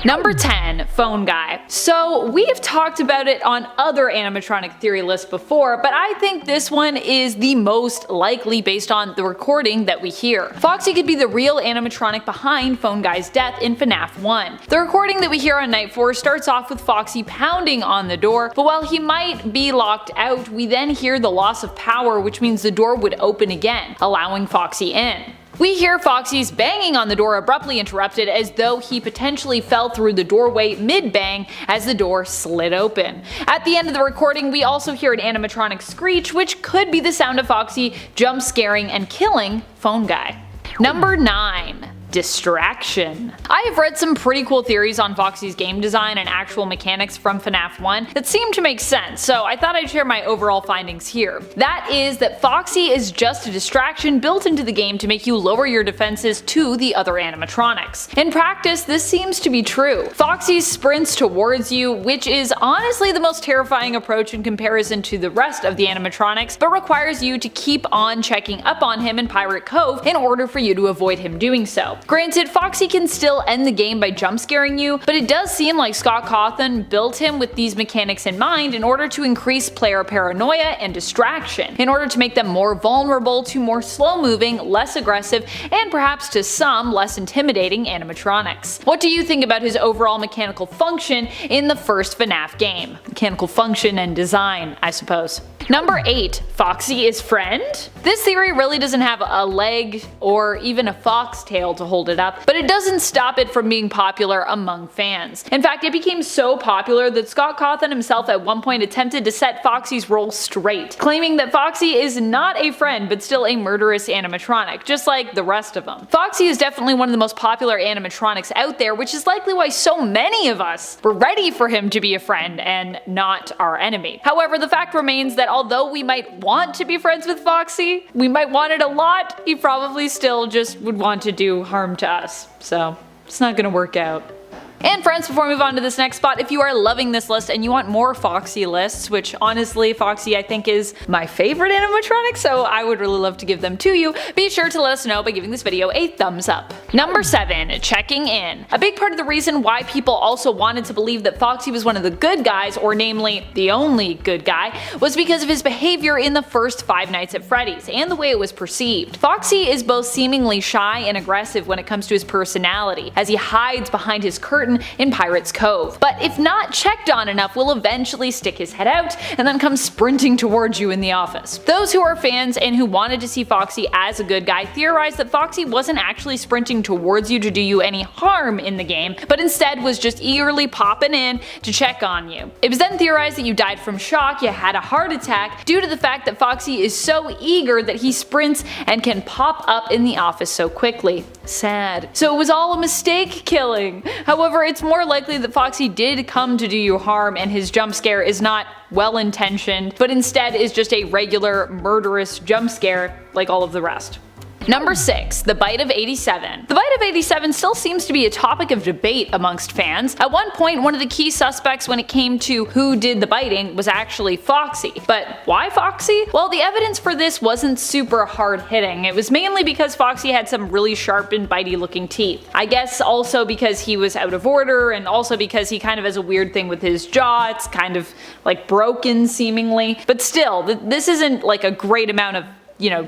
Number 10, Phone Guy. So we've talked about it on other animatronic theory lists before, but I think this one is the most likely based on the recording that we hear. Foxy could be the real animatronic behind Phone Guy's death in FNAF 1. The recording that we hear on night 4 starts off with Foxy pounding on the door, but while he might be locked out, we then hear the loss of power, which means the door would open again, allowing Foxy in. We hear Foxy's banging on the door abruptly interrupted as though he potentially fell through the doorway mid-bang as the door slid open. At the end of the recording, we also hear an animatronic screech, which could be the sound of Foxy jump scaring and killing Phone Guy. Number 9. Distraction. I have read some pretty cool theories on Foxy's game design and actual mechanics from FNAF 1 that seem to make sense, so I thought I'd share my overall findings here. That is that Foxy is just a distraction built into the game to make you lower your defenses to the other animatronics. In practice, this seems to be true. Foxy sprints towards you, which is honestly the most terrifying approach in comparison to the rest of the animatronics, but requires you to keep on checking up on him in Pirate Cove in order for you to avoid him doing so. Granted, Foxy can still end the game by jump scaring you, but it does seem like Scott Cawthon built him with these mechanics in mind in order to increase player paranoia and distraction, in order to make them more vulnerable to more slow-moving, less aggressive, and perhaps to some less intimidating animatronics. What do you think about his overall mechanical function in the first FNAF game? Mechanical function and design, I suppose. Number 8. Foxy is friend? This theory really doesn't have a leg or even a foxtail to hold it up, but it doesn't stop it from being popular among fans. In fact, it became so popular that Scott Cawthon himself at one point attempted to set Foxy's role straight, claiming that Foxy is not a friend but still a murderous animatronic, just like the rest of them. Foxy is definitely one of the most popular animatronics out there, which is likely why so many of us were ready for him to be a friend and not our enemy. However, the fact remains that although we might want to be friends with Foxy, we might want it a lot, he probably still just would want to do harm to us. So it's not gonna work out. And friends, before we move on to this next spot, if you are loving this list and you want more Foxy lists, which honestly Foxy I think is my favorite animatronic, so I would really love to give them to you, be sure to let us know by giving this video a thumbs up. Number 7. Checking in. A big part of the reason why people also wanted to believe that Foxy was one of the good guys, or namely the only good guy, was because of his behavior in the first 5 Nights at Freddy's and the way it was perceived. Foxy is both seemingly shy and aggressive when it comes to his personality, as he hides behind his curtain in Pirate's Cove, but if not checked on enough will eventually stick his head out and then come sprinting towards you in the office. Those who are fans and who wanted to see Foxy as a good guy theorized that Foxy wasn't actually sprinting towards you to do you any harm in the game, but instead was just eagerly popping in to check on you. It was then theorized that you died from shock, you had a heart attack, due to the fact that Foxy is so eager that he sprints and can pop up in the office so quickly. Sad. So it was all a mistake killing. However, it's more likely that Foxy did come to do you harm and his jump scare is not well intentioned, but instead is just a regular murderous jump scare like all of the rest. Number 6. The Bite of 87. The Bite of 87 still seems to be a topic of debate amongst fans. At one point, one of the key suspects when it came to who did the biting was actually Foxy. But why Foxy? Well, the evidence for this wasn't super hard hitting. It was mainly because Foxy had some really sharp and bitey looking teeth. I guess also because he was out of order, and also because he kind of has a weird thing with his jaw. It's kind of like broken seemingly. But still, this isn't like a great amount of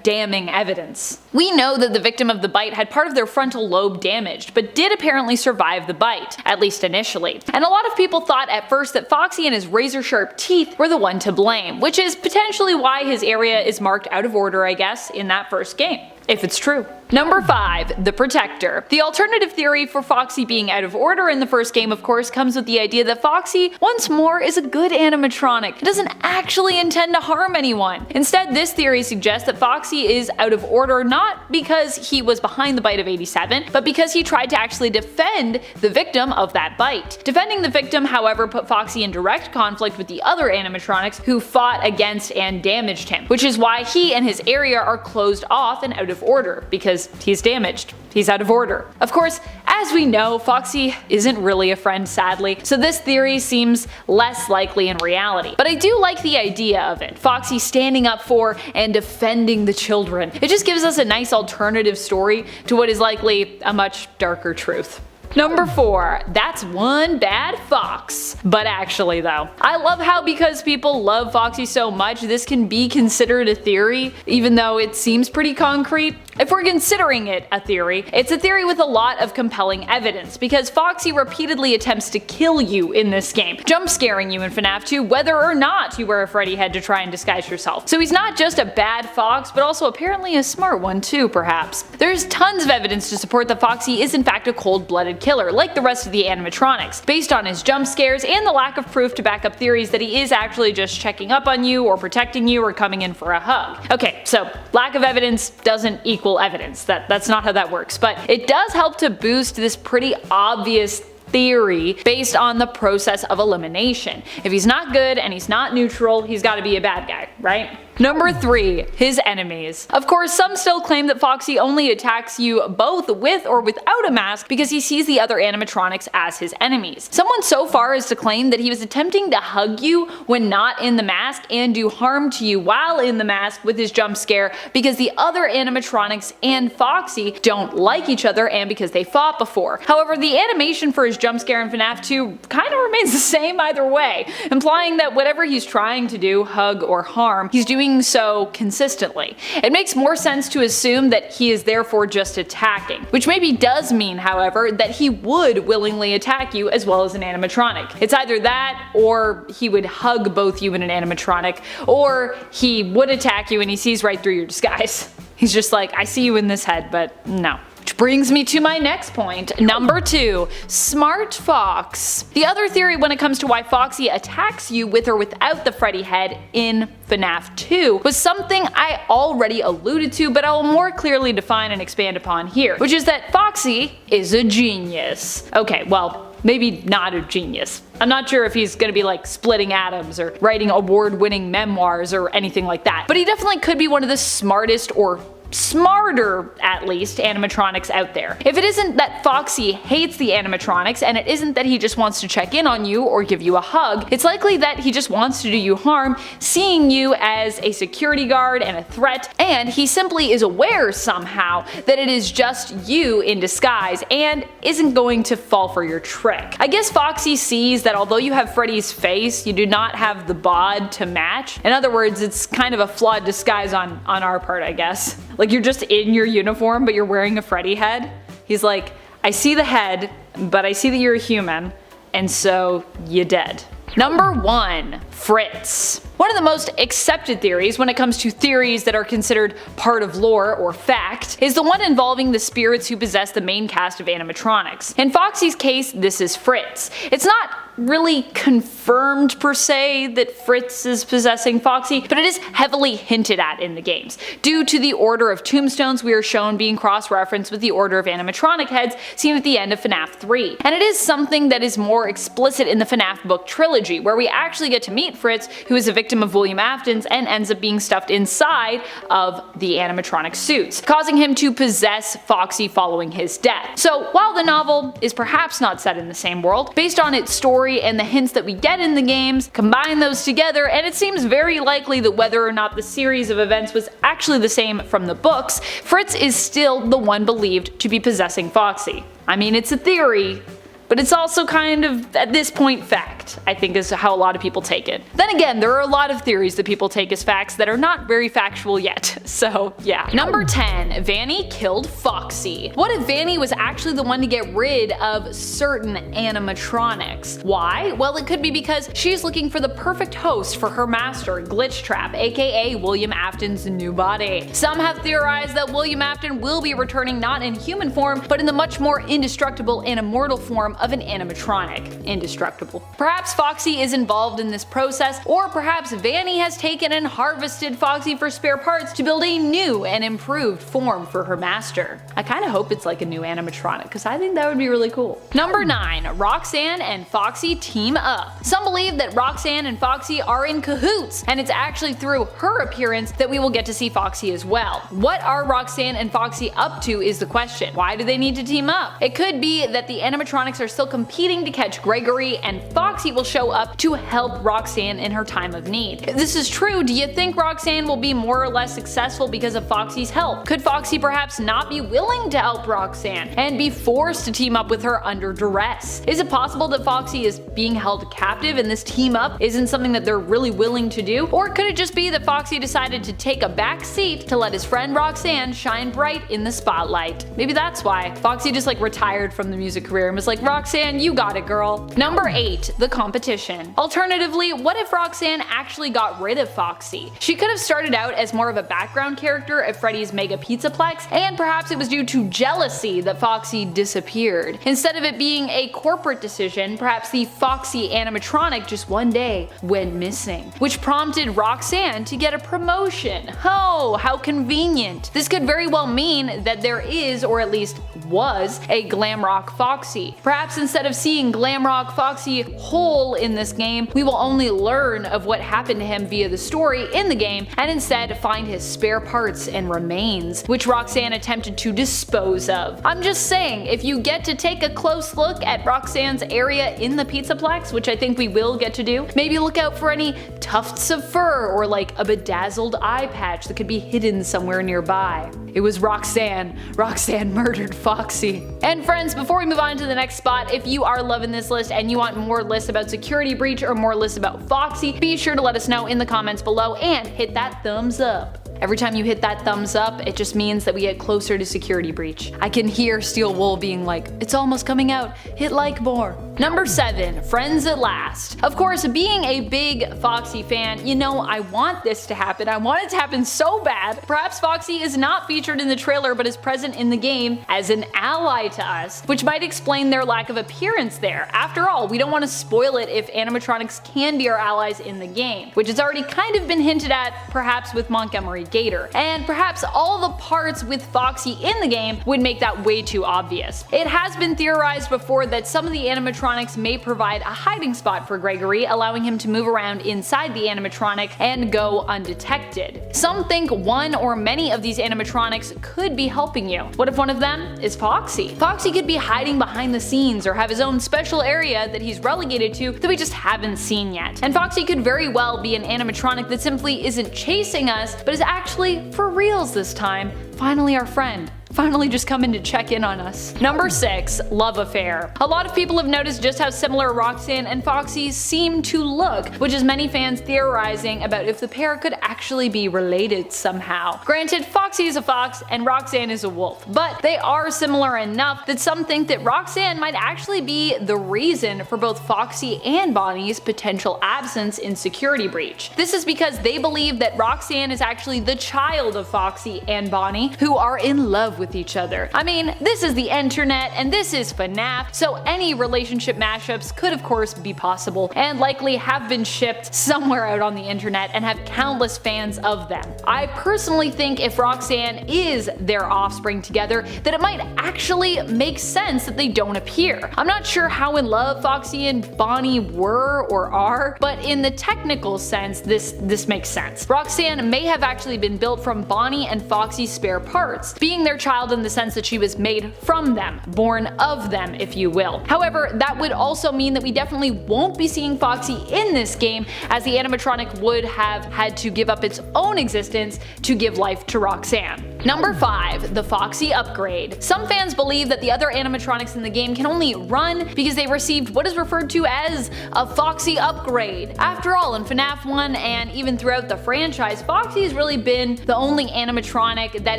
damning evidence. We know that the victim of the bite had part of their frontal lobe damaged, but did apparently survive the bite, at least initially. And a lot of people thought at first that Foxy and his razor-sharp teeth were the one to blame, which is potentially why his area is marked out of order, I guess, in that first game. If it's true. Number 5. The Protector. The alternative theory for Foxy being out of order in the first game, of course, comes with the idea that Foxy, once more, is a good animatronic. It doesn't actually intend to harm anyone. Instead, this theory suggests that Foxy is out of order not because he was behind the bite of 87, but because he tried to actually defend the victim of that bite. Defending the victim, however, put Foxy in direct conflict with the other animatronics who fought against and damaged him, which is why he and his area are closed off and out of order, because he's damaged. He's out of order. Of course, as we know, Foxy isn't really a friend, sadly, so this theory seems less likely in reality. But I do like the idea of it. Foxy standing up for and defending the children. It just gives us a nice alternative story to what is likely a much darker truth. Number 4, that's one bad fox. But actually though, I love how because people love Foxy so much, this can be considered a theory, even though it seems pretty concrete. If we're considering it a theory, it's a theory with a lot of compelling evidence, because Foxy repeatedly attempts to kill you in this game, jump scaring you in FNAF 2 whether or not you wear a Freddy head to try and disguise yourself. So he's not just a bad fox, but also apparently a smart one too, perhaps. There's tons of evidence to support that Foxy is in fact a cold-blooded killer, like the rest of the animatronics, based on his jump scares and the lack of proof to back up theories that he is actually just checking up on you or protecting you or coming in for a hug. Okay, so lack of evidence doesn't equal evidence. That's not how that works, but it does help to boost this pretty obvious theory based on the process of elimination. If he's not good and he's not neutral, he's gotta be a bad guy, right? Number 3, his enemies. Of course, some still claim that Foxy only attacks you both with or without a mask because he sees the other animatronics as his enemies. Someone so far as to claim that he was attempting to hug you when not in the mask and do harm to you while in the mask with his jump scare because the other animatronics and Foxy don't like each other and because they fought before. However, the animation for his jump scare in FNAF 2 kind of remains the same either way, implying that whatever he's trying to do, hug or harm, he's doing so consistently. It makes more sense to assume that he is therefore just attacking, which maybe does mean, however, that he would willingly attack you as well as an animatronic. It's either that, or he would hug both you and an animatronic, or he would attack you and he sees right through your disguise. He's just like, I see you in this head, but no. Which brings me to my next point. Number 2, smart fox. The other theory when it comes to why Foxy attacks you with or without the Freddy head in FNAF 2 was something I already alluded to, but I will more clearly define and expand upon here, which is that Foxy is a genius. Okay, well, maybe not a genius. I'm not sure if he's gonna be like splitting atoms or writing award-winning memoirs or anything like that, but he definitely could be one of the smartest, or smarter at least, animatronics out there. If it isn't that Foxy hates the animatronics and it isn't that he just wants to check in on you or give you a hug, it's likely that he just wants to do you harm, seeing you as a security guard and a threat, and he simply is aware somehow that it is just you in disguise and isn't going to fall for your trick. I guess Foxy sees that although you have Freddy's face, you do not have the bod to match. In other words, it's kind of a flawed disguise on our part, I guess. Like, you're just in your uniform, but you're wearing a Freddy head. He's like, I see the head, but I see that you're a human, and so you're dead. Number 1, Fritz. One of the most accepted theories when it comes to theories that are considered part of lore or fact is the one involving the spirits who possess the main cast of animatronics. In Foxy's case, this is Fritz. It's not really confirmed per se that Fritz is possessing Foxy, but it is heavily hinted at in the games, due to the order of tombstones we are shown being cross-referenced with the order of animatronic heads seen at the end of FNAF 3. And it is something that is more explicit in the FNAF book trilogy, where we actually get to meet Fritz, who is a victim of William Afton's and ends up being stuffed inside of the animatronic suits, causing him to possess Foxy following his death. So while the novel is perhaps not set in the same world, based on its story and the hints that we get in the games, combine those together, and it seems very likely that whether or not the series of events was actually the same from the books, Fritz is still the one believed to be possessing Foxy. I mean, it's a theory, but it's also kind of, at this point, fact, I think is how a lot of people take it. Then again, there are a lot of theories that people take as facts that are not very factual yet, so yeah. Number 10, Vanny killed Foxy. What if Vanny was actually the one to get rid of certain animatronics? Why? Well, it could be because she's looking for the perfect host for her master, Glitchtrap, aka William Afton's new body. Some have theorized that William Afton will be returning not in human form, but in the much more indestructible and immortal form of an animatronic. Indestructible. Perhaps Foxy is involved in this process, or perhaps Vanny has taken and harvested Foxy for spare parts to build a new and improved form for her master. I kinda hope it's like a new animatronic, because I think that would be really cool. Number 9, Roxanne and Foxy team up. Some believe that Roxanne and Foxy are in cahoots, and it's actually through her appearance that we will get to see Foxy as well. What are Roxanne and Foxy up to is the question. Why do they need to team up? It could be that the animatronics are still competing to catch Gregory, and Foxy Foxy will show up to help Roxanne in her time of need. If this is true, do you think Roxanne will be more or less successful because of Foxy's help? Could Foxy perhaps not be willing to help Roxanne and be forced to team up with her under duress? Is it possible that Foxy is being held captive and this team up isn't something that they're really willing to do? Or could it just be that Foxy decided to take a back seat to let his friend Roxanne shine bright in the spotlight? Maybe that's why Foxy just retired from the music career and was like, Roxanne, you got it, girl. Number 8, the competition. Alternatively, what if Roxanne actually got rid of Foxy? She could have started out as more of a background character at Freddy's Mega Pizzaplex, and perhaps it was due to jealousy that Foxy disappeared. Instead of it being a corporate decision, perhaps the Foxy animatronic just one day went missing, which prompted Roxanne to get a promotion. Oh, how convenient. This could very well mean that there is, or at least was, a Glamrock Foxy. Perhaps instead of seeing Glamrock Foxy whole in this game, we will only learn of what happened to him via the story in the game, and instead find his spare parts and remains, which Roxanne attempted to dispose of. I'm just saying, if you get to take a close look at Roxanne's area in the Pizzaplex, which I think we will get to do, maybe look out for any tufts of fur or a bedazzled eye patch that could be hidden somewhere nearby. It was Roxanne. Roxanne murdered Foxy. And friends, before we move on to the next spot, if you are loving this list and you want more lists about Security Breach or more lists about Foxy, be sure to let us know in the comments below and hit that thumbs up. Every time you hit that thumbs up, it just means that we get closer to Security Breach. I can hear Steel Wool being like, it's almost coming out, hit like more. Number 7, Friends at Last. Of course, being a big Foxy fan, I want this to happen. I want it to happen so bad. Perhaps Foxy is not featured in the trailer but is present in the game as an ally to us, which might explain their lack of appearance there. After all, we don't want to spoil it if animatronics can be our allies in the game, which has already kind of been hinted at, perhaps with Montgomery Gator. And perhaps all the parts with Foxy in the game would make that way too obvious. It has been theorized before that some of the animatronics may provide a hiding spot for Gregory, allowing him to move around inside the animatronic and go undetected. Some think one or many of these animatronics could be helping you. What if one of them is Foxy? Foxy could be hiding behind the scenes or have his own special area that he's relegated to that we just haven't seen yet. And Foxy could very well be an animatronic that simply isn't chasing us, but is actually for reals this time, finally our friend. Finally just coming to check in on us. Number 6, Love Affair. A lot of people have noticed just how similar Roxanne and Foxy seem to look, which has many fans theorizing about if the pair could actually be related somehow. Granted, Foxy is a fox and Roxanne is a wolf, but they are similar enough that some think that Roxanne might actually be the reason for both Foxy and Bonnie's potential absence in Security Breach. This is because they believe that Roxanne is actually the child of Foxy and Bonnie, who are in love with each other. I mean, this is the internet and this is FNAF, so any relationship mashups could of course be possible and likely have been shipped somewhere out on the internet and have countless fans of them. I personally think if Roxanne is their offspring together, that it might actually make sense that they don't appear. I'm not sure how in love Foxy and Bonnie were or are, but in the technical sense, this makes sense. Roxanne may have actually been built from Bonnie and Foxy's spare parts, being their child in the sense that she was made from them, born of them, if you will. However, that would also mean that we definitely won't be seeing Foxy in this game, as the animatronic would have had to give up its own existence to give life to Roxanne. Number 5, the Foxy upgrade. Some fans believe that the other animatronics in the game can only run because they received what is referred to as a Foxy upgrade. After all, in FNAF 1 and even throughout the franchise, Foxy has really been the only animatronic that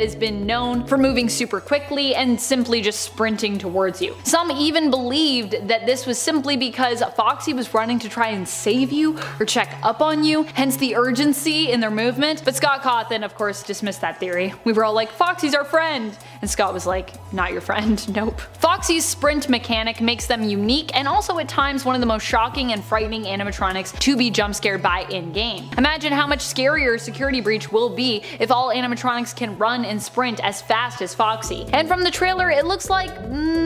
has been known for moving super quickly and simply just sprinting towards you. Some even believed that this was simply because Foxy was running to try and save you or check up on you, hence the urgency in their movement. But Scott Cawthon, of course, dismissed that theory. We were all like, Foxy's our friend! And Scott was like, not your friend, nope. Foxy's sprint mechanic makes them unique and also at times one of the most shocking and frightening animatronics to be jump scared by in-game. Imagine how much scarier Security Breach will be if all animatronics can run and sprint as fast as Foxy. And from the trailer, it looks like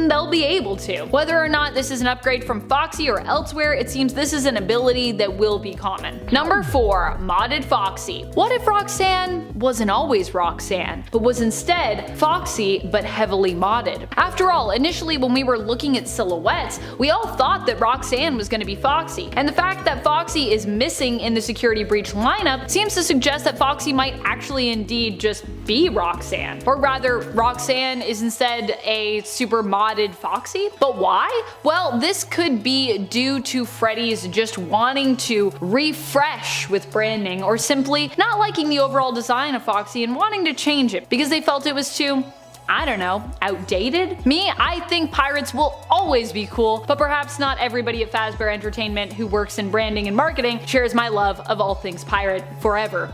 soon they'll be able to. Whether or not this is an upgrade from Foxy or elsewhere, it seems this is an ability that will be common. Number 4. Modded Foxy. What if Roxanne wasn't always Roxanne, but was instead Foxy but heavily modded? After all, initially when we were looking at silhouettes, we all thought that Roxanne was going to be Foxy, and the fact that Foxy is missing in the Security Breach lineup seems to suggest that Foxy might actually indeed just be Roxanne. Or rather, Roxanne is instead a super modded Foxy? But why? Well, this could be due to Freddy's just wanting to refresh with branding, or simply not liking the overall design of Foxy and wanting to change it because they felt it was too, I don't know, outdated? Me, I think pirates will always be cool, but perhaps not everybody at Fazbear Entertainment who works in branding and marketing shares my love of all things pirate forever.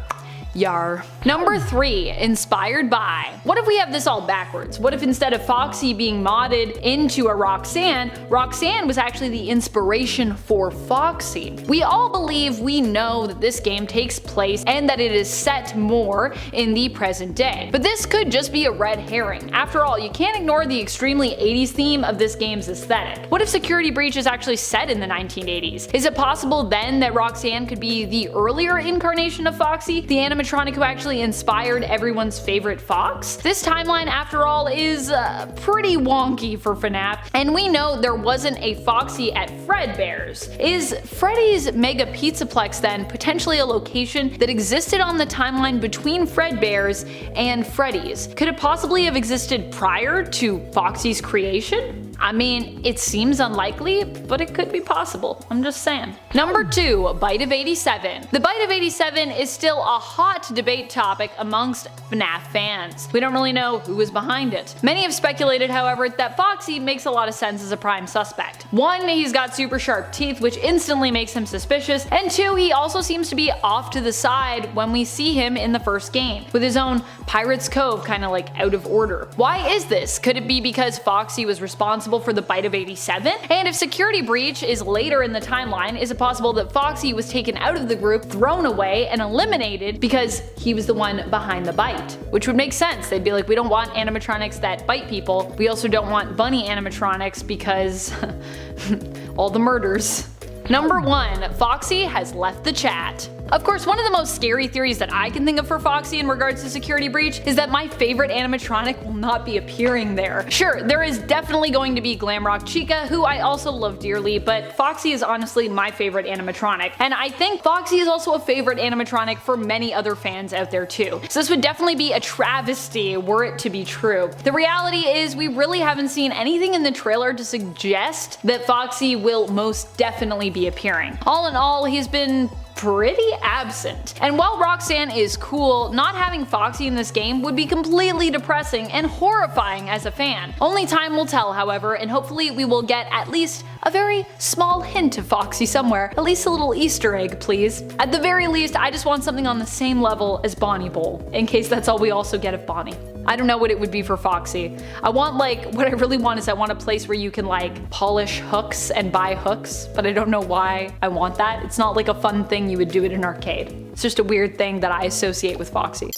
Yar. Number 3. Inspired by. What if we have this all backwards? What if instead of Foxy being modded into a Roxanne, Roxanne was actually the inspiration for Foxy? We all believe we know that this game takes place and that it is set more in the present day. But this could just be a red herring. After all, you can't ignore the extremely 80s theme of this game's aesthetic. What if Security Breach is actually set in the 1980s? Is it possible then that Roxanne could be the earlier incarnation of Foxy, the animatronic who actually inspired everyone's favorite fox? This timeline, after all, is pretty wonky for FNAF, and we know there wasn't a Foxy at Fredbear's. Is Freddy's Mega Pizzaplex then potentially a location that existed on the timeline between Fredbear's and Freddy's? Could it possibly have existed prior to Foxy's creation? I mean, it seems unlikely, but it could be possible. I'm just saying. Number 2. Bite of 87. The Bite of 87 is still a hot debate topic amongst FNAF fans. We don't really know who is behind it. Many have speculated, however, that Foxy makes a lot of sense as a prime suspect. 1. He's got super sharp teeth, which instantly makes him suspicious, and 2. He also seems to be off to the side when we see him in the first game, with his own Pirate's Cove kinda like out of order. Why is this? Could it be because Foxy was responsible for the Bite of 87? And if Security Breach is later in the timeline, is it possible that Foxy was taken out of the group, thrown away, and eliminated because he was the one behind the bite? Which would make sense. They'd be like, we don't want animatronics that bite people. We also don't want bunny animatronics because all the murders. Number 1. Foxy has left the chat. Of course, one of the most scary theories that I can think of for Foxy in regards to Security Breach is that my favorite animatronic will not be appearing there. Sure, there is definitely going to be Glamrock Chica, who I also love dearly, but Foxy is honestly my favorite animatronic, and I think Foxy is also a favorite animatronic for many other fans out there too. So this would definitely be a travesty were it to be true. The reality is we really haven't seen anything in the trailer to suggest that Foxy will most definitely be appearing. All in all, he's been pretty absent. And while Roxanne is cool, not having Foxy in this game would be completely depressing and horrifying as a fan. Only time will tell, however, and hopefully we will get at least a very small hint of Foxy somewhere. At least a little Easter egg, please. At the very least, I just want something on the same level as Bonnie Bowl, in case that's all we also get of Bonnie. I don't know what it would be for Foxy. I want what I really want is I want a place where you can polish hooks and buy hooks, but I don't know why I want that. It's not like a fun thing you would do at an arcade. It's just a weird thing that I associate with Foxy.